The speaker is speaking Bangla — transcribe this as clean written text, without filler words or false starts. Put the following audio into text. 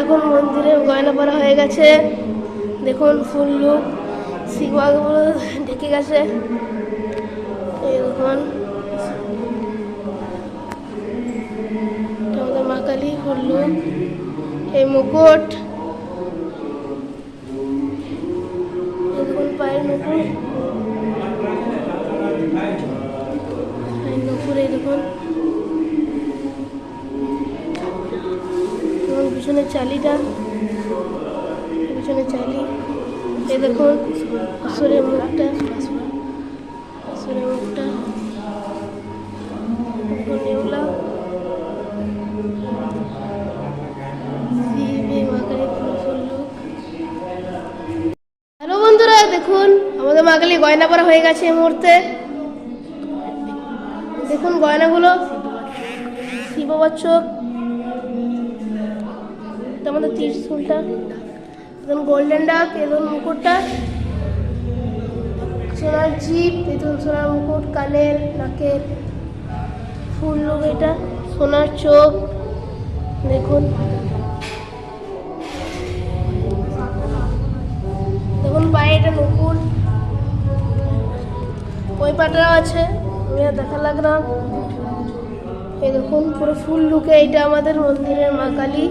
এখন মন্দিরে গয়না পরা হয়ে গেছে। দেখুন ফুল লুক শিখবাগুলো ঢেকে গেছে। এই দেখুন আমাদের মা কালী ফুল লুক, এই মুকুট, দেখুন পায়ের মুকুট, নুপুর, এই দেখুন পিছনে চালিটা, পিছনে চালি, এই দেখুন আসুরের মুখটা, আসুরের মুখটা, নেউলা হ্যালো বন্ধুরা, দেখুন আমাদের মা কালী গয়না পরা হয়ে গেছে এই মুহূর্তে। দেখুন গয়নাগুলো শিব বাবার চোখ, আমাদের ত্রিশূলটা, দেখুন গোল্ডেন ডাক, এই দেখুন মুকুটটা, সোনার জিপ, এই দেখুন সোনার মুকুট, কানের নাকের ফুল লোক, এটা সোনার চোখ, দেখুন দেখুন পায়ে এটা নুপুর, ওই পাটাও আছে, আমি আর দেখা লাগলাম। এই দেখুন পুরো ফুল লুকে, এটা আমাদের মন্দিরের মা কালী।